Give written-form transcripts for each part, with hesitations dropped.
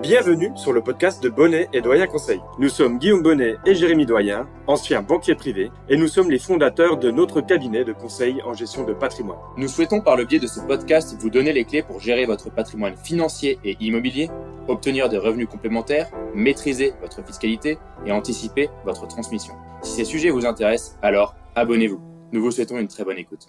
Bienvenue sur le podcast de Bonnet et Doyen Conseil. Nous sommes Guillaume Bonnet et Jérémy Doyen, anciens banquiers privés, et nous sommes les fondateurs de notre cabinet de conseil en gestion de patrimoine. Nous souhaitons par le biais de ce podcast vous donner les clés pour gérer votre patrimoine financier et immobilier, obtenir des revenus complémentaires, maîtriser votre fiscalité et anticiper votre transmission. Si ces sujets vous intéressent, alors abonnez-vous. Nous vous souhaitons une très bonne écoute.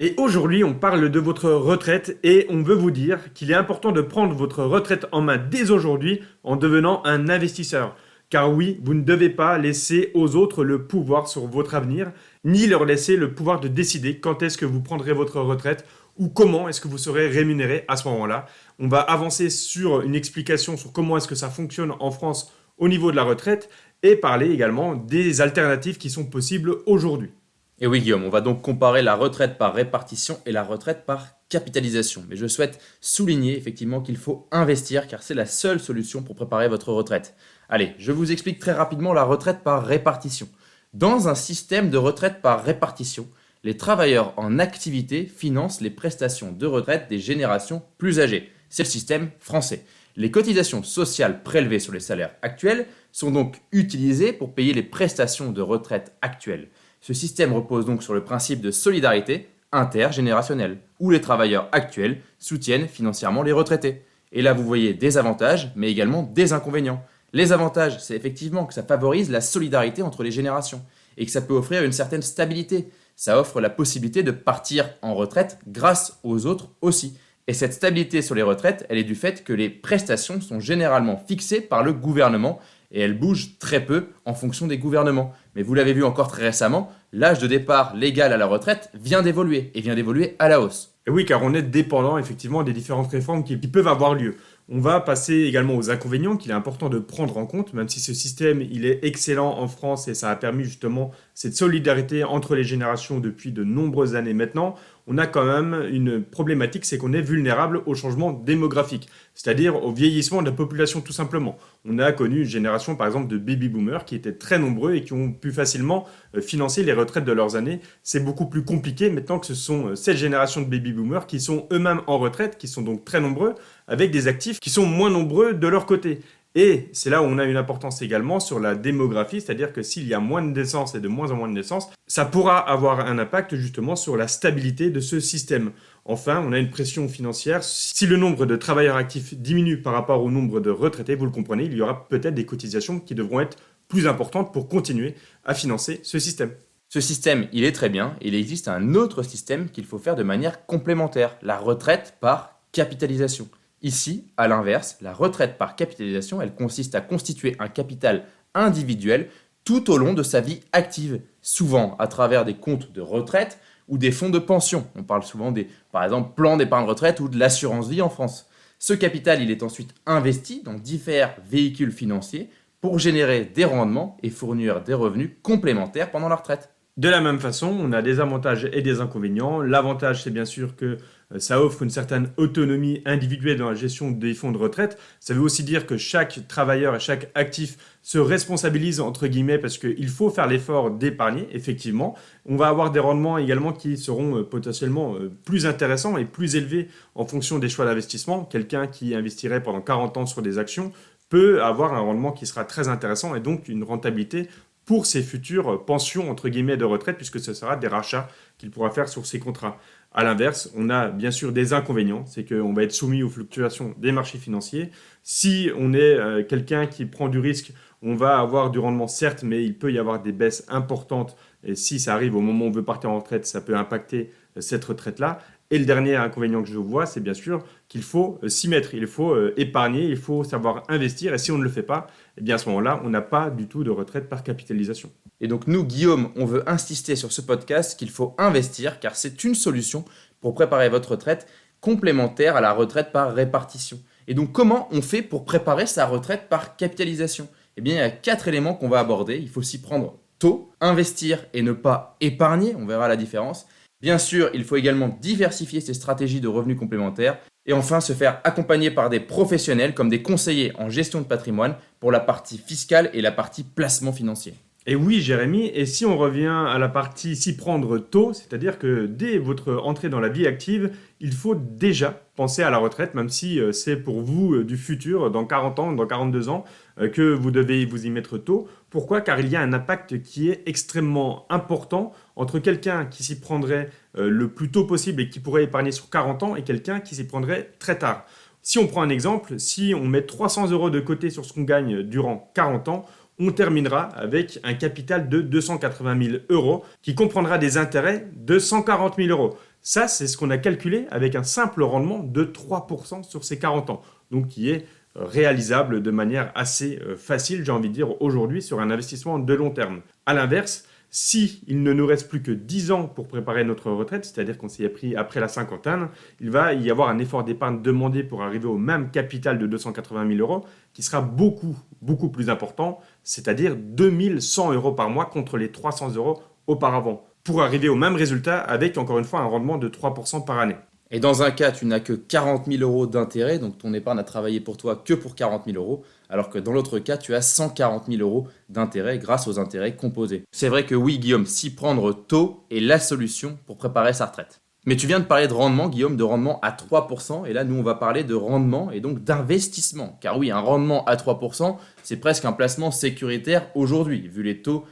Et aujourd'hui, on parle de votre retraite et on veut vous dire qu'il est important de prendre votre retraite en main dès aujourd'hui en devenant un investisseur. Car oui, vous ne devez pas laisser aux autres le pouvoir sur votre avenir, ni leur laisser le pouvoir de décider quand est-ce que vous prendrez votre retraite ou comment est-ce que vous serez rémunéré à ce moment-là. On va avancer sur une explication sur comment est-ce que ça fonctionne en France au niveau de la retraite et parler également des alternatives qui sont possibles aujourd'hui. Et oui Guillaume, on va donc comparer la retraite par répartition et la retraite par capitalisation. Mais je souhaite souligner effectivement qu'il faut investir car c'est la seule solution pour préparer votre retraite. Allez, je vous explique très rapidement la retraite par répartition. Dans un système de retraite par répartition, les travailleurs en activité financent les prestations de retraite des générations plus âgées. C'est le système français. Les cotisations sociales prélevées sur les salaires actuels sont donc utilisées pour payer les prestations de retraite actuelles. Ce système repose donc sur le principe de solidarité intergénérationnelle, où les travailleurs actuels soutiennent financièrement les retraités. Et là, vous voyez des avantages, mais également des inconvénients. Les avantages, c'est effectivement que ça favorise la solidarité entre les générations et que ça peut offrir une certaine stabilité. Ça offre la possibilité de partir en retraite grâce aux autres aussi. Et cette stabilité sur les retraites, elle est du fait que les prestations sont généralement fixées par le gouvernement et elles bougent très peu en fonction des gouvernements. Mais vous l'avez vu encore très récemment, l'âge de départ légal à la retraite vient d'évoluer et vient d'évoluer à la hausse. Et oui, car on est dépendant effectivement des différentes réformes qui peuvent avoir lieu. On va passer également aux inconvénients qu'il est important de prendre en compte, même si ce système il est excellent en France et ça a permis justement cette solidarité entre les générations depuis de nombreuses années maintenant. On a quand même une problématique, c'est qu'on est vulnérable au changement démographique, c'est-à-dire au vieillissement de la population tout simplement. On a connu une génération par exemple de baby-boomers qui étaient très nombreux et qui ont pu facilement financer les retraites de leurs années. C'est beaucoup plus compliqué maintenant que ce sont cette génération de baby-boomers qui sont eux-mêmes en retraite, qui sont donc très nombreux, avec des actifs qui sont moins nombreux de leur côté. Et c'est là où on a une importance également sur la démographie, c'est-à-dire que s'il y a moins de naissances et de moins en moins de naissances, ça pourra avoir un impact justement sur la stabilité de ce système. Enfin, on a une pression financière. Si le nombre de travailleurs actifs diminue par rapport au nombre de retraités, vous le comprenez, il y aura peut-être des cotisations qui devront être plus importantes pour continuer à financer ce système. Ce système, il est très bien. Il existe un autre système qu'il faut faire de manière complémentaire, la retraite par capitalisation. Ici, à l'inverse, la retraite par capitalisation, elle consiste à constituer un capital individuel tout au long de sa vie active, souvent à travers des comptes de retraite ou des fonds de pension. On parle souvent par exemple, plans d'épargne retraite ou de l'assurance vie en France. Ce capital, il est ensuite investi dans divers véhicules financiers pour générer des rendements et fournir des revenus complémentaires pendant la retraite. De la même façon, on a des avantages et des inconvénients. L'avantage, c'est bien sûr que ça offre une certaine autonomie individuelle dans la gestion des fonds de retraite. Ça veut aussi dire que chaque travailleur et chaque actif se responsabilise, entre guillemets, parce qu'il faut faire l'effort d'épargner, effectivement. On va avoir des rendements également qui seront potentiellement plus intéressants et plus élevés en fonction des choix d'investissement. Quelqu'un qui investirait pendant 40 ans sur des actions peut avoir un rendement qui sera très intéressant et donc une rentabilité pour ses futures pensions, entre guillemets, de retraite, puisque ce sera des rachats qu'il pourra faire sur ses contrats. À l'inverse, on a bien sûr des inconvénients, c'est qu'on va être soumis aux fluctuations des marchés financiers. Si on est quelqu'un qui prend du risque, on va avoir du rendement certes, mais il peut y avoir des baisses importantes. Et si ça arrive au moment où on veut partir en retraite, ça peut impacter cette retraite-là. Et le dernier inconvénient que je vois, c'est bien sûr qu'il faut s'y mettre, il faut épargner, il faut savoir investir. Et si on ne le fait pas, eh bien à ce moment-là, on n'a pas du tout de retraite par capitalisation. Et donc nous, Guillaume, on veut insister sur ce podcast qu'il faut investir car c'est une solution pour préparer votre retraite complémentaire à la retraite par répartition. Et donc comment on fait pour préparer sa retraite par capitalisation ? Eh bien il y a 4 éléments qu'on va aborder. Il faut s'y prendre tôt, investir et ne pas épargner, on verra la différence. Bien sûr, il faut également diversifier ses stratégies de revenus complémentaires et enfin se faire accompagner par des professionnels comme des conseillers en gestion de patrimoine pour la partie fiscale et la partie placement financier. Et oui, Jérémy, et si on revient à la partie s'y prendre tôt, c'est-à-dire que dès votre entrée dans la vie active, il faut déjà penser à la retraite, même si c'est pour vous du futur, dans 40 ans, dans 42 ans, que vous devez vous y mettre tôt. Pourquoi? Car il y a un impact qui est extrêmement important entre quelqu'un qui s'y prendrait le plus tôt possible et qui pourrait épargner sur 40 ans et quelqu'un qui s'y prendrait très tard. Si on prend un exemple, si on met 300 euros de côté sur ce qu'on gagne durant 40 ans, on terminera avec un capital de 280 000 euros qui comprendra des intérêts de 140 000 euros. Ça, c'est ce qu'on a calculé avec un simple rendement de 3% sur ces 40 ans, donc qui est réalisable de manière assez facile, j'ai envie de dire, aujourd'hui sur un investissement de long terme. A l'inverse, si il ne nous reste plus que 10 ans pour préparer notre retraite, c'est-à-dire qu'on s'y est pris après la cinquantaine, il va y avoir un effort d'épargne demandé pour arriver au même capital de 280 000 euros qui sera beaucoup plus important, c'est-à-dire 2100 euros par mois contre les 300 euros auparavant, pour arriver au même résultat avec encore une fois un rendement de 3% par année. Et dans un cas, tu n'as que 40 000 euros d'intérêt, donc ton épargne a travaillé pour toi que pour 40 000 euros, alors que dans l'autre cas, tu as 140 000 euros d'intérêt grâce aux intérêts composés. C'est vrai que oui, Guillaume, s'y prendre tôt est la solution pour préparer sa retraite. Mais tu viens de parler de rendement, Guillaume, de rendement à 3%, et là, nous, on va parler de rendement et donc d'investissement. Car oui, un rendement à 3%, c'est presque un placement sécuritaire aujourd'hui, vu les taux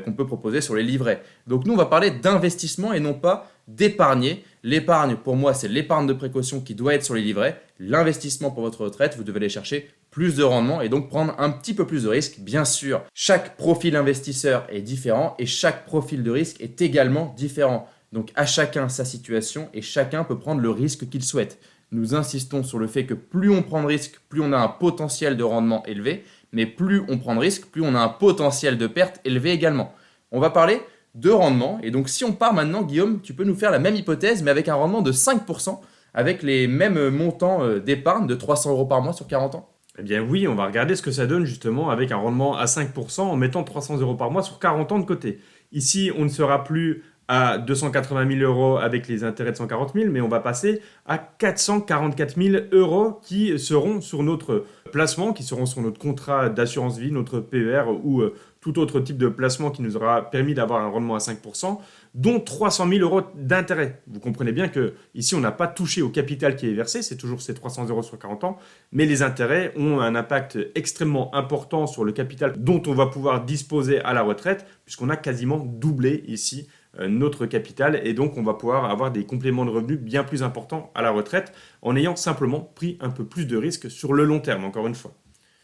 qu'on peut proposer sur les livrets. Donc nous, on va parler d'investissement et non pas d'épargner. L'épargne, pour moi, c'est l'épargne de précaution qui doit être sur les livrets. L'investissement pour votre retraite, vous devez aller chercher plus de rendement et donc prendre un petit peu plus de risques. Bien sûr, chaque profil investisseur est différent et chaque profil de risque est également différent. Donc à chacun sa situation et chacun peut prendre le risque qu'il souhaite. Nous insistons sur le fait que plus on prend de risques, plus on a un potentiel de rendement élevé, mais plus on prend de risques, plus on a un potentiel de perte élevé également. On va parler de rendement, et donc si on part maintenant, Guillaume, tu peux nous faire la même hypothèse, mais avec un rendement de 5%, avec les mêmes montants d'épargne de 300 euros par mois sur 40 ans. Eh bien oui, on va regarder ce que ça donne justement avec un rendement à 5% en mettant 300 euros par mois sur 40 ans de côté. Ici, on ne sera plus à 280 000 euros avec les intérêts de 140 000, mais on va passer à 444 000 euros qui seront sur notre placement, qui seront sur notre contrat d'assurance vie, notre PER ou tout autre type de placement qui nous aura permis d'avoir un rendement à 5%, dont 300 000 euros d'intérêt. Vous comprenez bien que ici on n'a pas touché au capital qui est versé, c'est toujours ces 300 euros sur 40 ans, mais les intérêts ont un impact extrêmement important sur le capital dont on va pouvoir disposer à la retraite, puisqu'on a quasiment doublé ici notre capital et donc on va pouvoir avoir des compléments de revenus bien plus importants à la retraite en ayant simplement pris un peu plus de risques sur le long terme, encore une fois.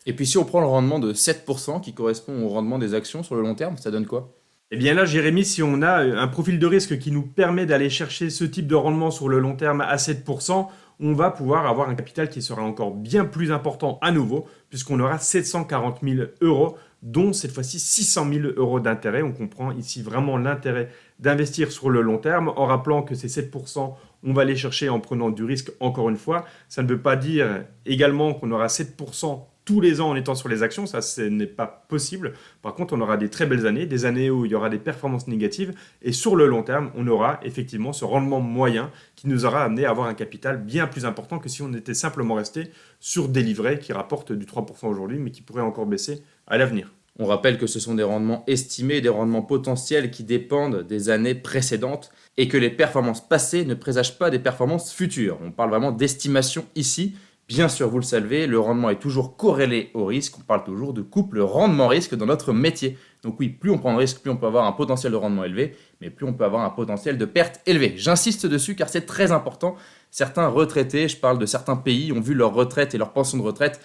Et puis si on prend le rendement de 7% qui correspond au rendement des actions sur le long terme, ça donne quoi? Eh bien là, Jérémy, si on a un profil de risque qui nous permet d'aller chercher ce type de rendement sur le long terme à 7%, on va pouvoir avoir un capital qui sera encore bien plus important à nouveau, puisqu'on aura 740 000 euros, dont cette fois-ci 600 000 euros d'intérêt. On comprend ici vraiment l'intérêt d'investir sur le long terme, en rappelant que ces 7%, on va les chercher en prenant du risque encore une fois. Ça ne veut pas dire également qu'on aura 7% tous les ans en étant sur les actions, ça ce n'est pas possible. Par contre, on aura des très belles années, des années où il y aura des performances négatives, et sur le long terme, on aura effectivement ce rendement moyen qui nous aura amené à avoir un capital bien plus important que si on était simplement resté sur des livrets qui rapportent du 3% aujourd'hui, mais qui pourraient encore baisser à l'avenir. On rappelle que ce sont des rendements estimés, des rendements potentiels qui dépendent des années précédentes et que les performances passées ne présagent pas des performances futures. On parle vraiment d'estimation ici. Bien sûr, vous le savez, le rendement est toujours corrélé au risque. On parle toujours de couple rendement-risque dans notre métier. Donc oui, plus on prend de risque, plus on peut avoir un potentiel de rendement élevé, mais plus on peut avoir un potentiel de perte élevé. J'insiste dessus car c'est très important. Certains retraités, je parle de certains pays, ont vu leur retraite et leur pension de retraite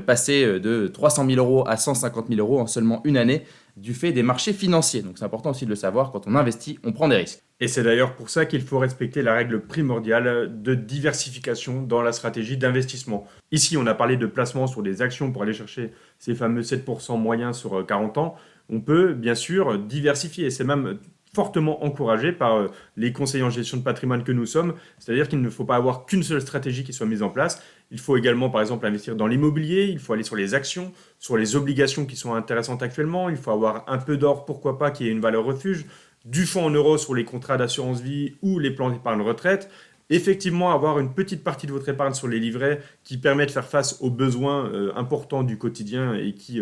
passer de 300 000 euros à 150 000 euros en seulement une année du fait des marchés financiers. Donc c'est important aussi de le savoir, quand on investit, on prend des risques. Et c'est d'ailleurs pour ça qu'il faut respecter la règle primordiale de diversification dans la stratégie d'investissement. Ici, on a parlé de placement sur des actions pour aller chercher ces fameux 7% moyens sur 40 ans. On peut bien sûr diversifier, c'est même fortement encouragé par les conseillers en gestion de patrimoine que nous sommes, c'est-à-dire qu'il ne faut pas avoir qu'une seule stratégie qui soit mise en place. Il faut également, par exemple, investir dans l'immobilier, il faut aller sur les actions, sur les obligations qui sont intéressantes actuellement, il faut avoir un peu d'or, pourquoi pas, qui ait une valeur refuge, du fonds en euros sur les contrats d'assurance vie ou les plans d'épargne retraite, Effectivement, avoir une petite partie de votre épargne sur les livrets qui permet de faire face aux besoins importants du quotidien et qui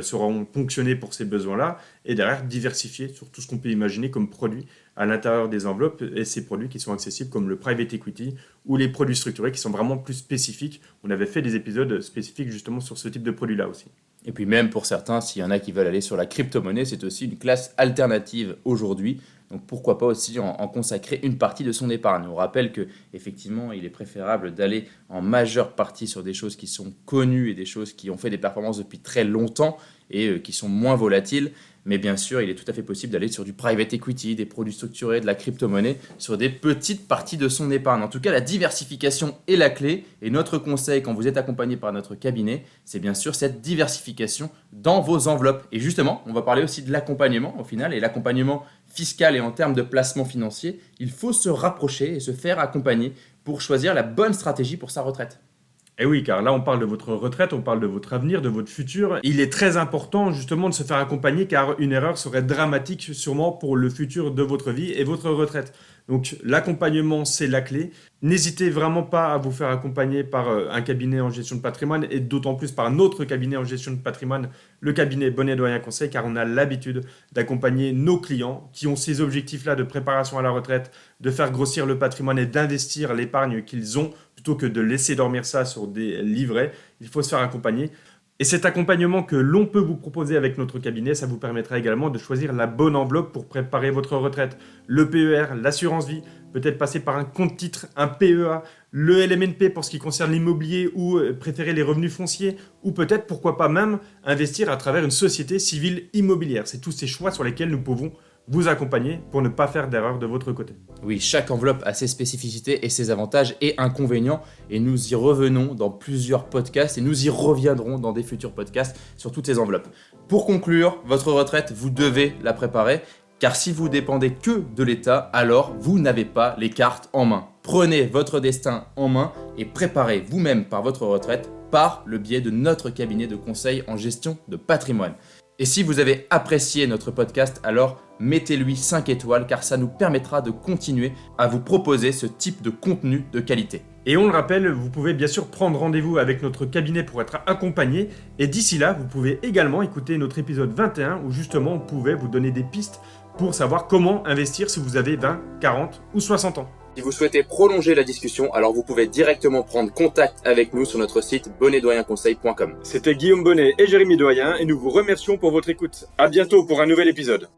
seront ponctionnés pour ces besoins-là. Et derrière, diversifier sur tout ce qu'on peut imaginer comme produits à l'intérieur des enveloppes et ces produits qui sont accessibles comme le private equity ou les produits structurés qui sont vraiment plus spécifiques. On avait fait des épisodes spécifiques justement sur ce type de produits-là aussi. Et puis même pour certains, s'il y en a qui veulent aller sur la crypto-monnaie, c'est aussi une classe alternative aujourd'hui. Donc pourquoi pas aussi en consacrer une partie de son épargne. On rappelle qu'effectivement, il est préférable d'aller en majeure partie sur des choses qui sont connues et des choses qui ont fait des performances depuis très longtemps et qui sont moins volatiles. Mais bien sûr, il est tout à fait possible d'aller sur du private equity, des produits structurés, de la crypto-monnaie, sur des petites parties de son épargne. En tout cas, la diversification est la clé. Et notre conseil, quand vous êtes accompagné par notre cabinet, c'est bien sûr cette diversification dans vos enveloppes. Et justement, on va parler aussi de l'accompagnement au final. Et l'accompagnement fiscal et en termes de placement financier, il faut se rapprocher et se faire accompagner pour choisir la bonne stratégie pour sa retraite. Et oui, car là, on parle de votre retraite, on parle de votre avenir, de votre futur. Il est très important justement de se faire accompagner car une erreur serait dramatique sûrement pour le futur de votre vie et votre retraite. Donc l'accompagnement, c'est la clé. N'hésitez vraiment pas à vous faire accompagner par un cabinet en gestion de patrimoine et d'autant plus par un autre cabinet en gestion de patrimoine, le cabinet Bonnet Doyen Conseil, car on a l'habitude d'accompagner nos clients qui ont ces objectifs-là de préparation à la retraite, de faire grossir le patrimoine et d'investir l'épargne qu'ils ont plutôt que de laisser dormir ça sur des livrets. Il faut se faire accompagner. Et cet accompagnement que l'on peut vous proposer avec notre cabinet, ça vous permettra également de choisir la bonne enveloppe pour préparer votre retraite. Le PER, l'assurance vie, peut-être passer par un compte titre, un PEA, le LMNP pour ce qui concerne l'immobilier ou préférer les revenus fonciers, ou peut-être, pourquoi pas même, investir à travers une société civile immobilière. C'est tous ces choix sur lesquels nous pouvons vous accompagner pour ne pas faire d'erreur de votre côté. Oui, chaque enveloppe a ses spécificités et ses avantages et inconvénients et nous y revenons dans plusieurs podcasts et nous y reviendrons dans des futurs podcasts sur toutes ces enveloppes. Pour conclure, votre retraite, vous devez la préparer car si vous dépendez que de l'État, alors vous n'avez pas les cartes en main. Prenez votre destin en main et préparez vous-même par votre retraite par le biais de notre cabinet de conseil en gestion de patrimoine. Et si vous avez apprécié notre podcast, alors mettez-lui 5 étoiles car ça nous permettra de continuer à vous proposer ce type de contenu de qualité. Et on le rappelle, vous pouvez bien sûr prendre rendez-vous avec notre cabinet pour être accompagné. Et d'ici là, vous pouvez également écouter notre épisode 21 où justement on pouvait vous donner des pistes pour savoir comment investir si vous avez 20, 40 ou 60 ans. Si vous souhaitez prolonger la discussion, alors vous pouvez directement prendre contact avec nous sur notre site bonnetdoyenconseil.com. C'était Guillaume Bonnet et Jérémy Doyen et nous vous remercions pour votre écoute. À bientôt pour un nouvel épisode.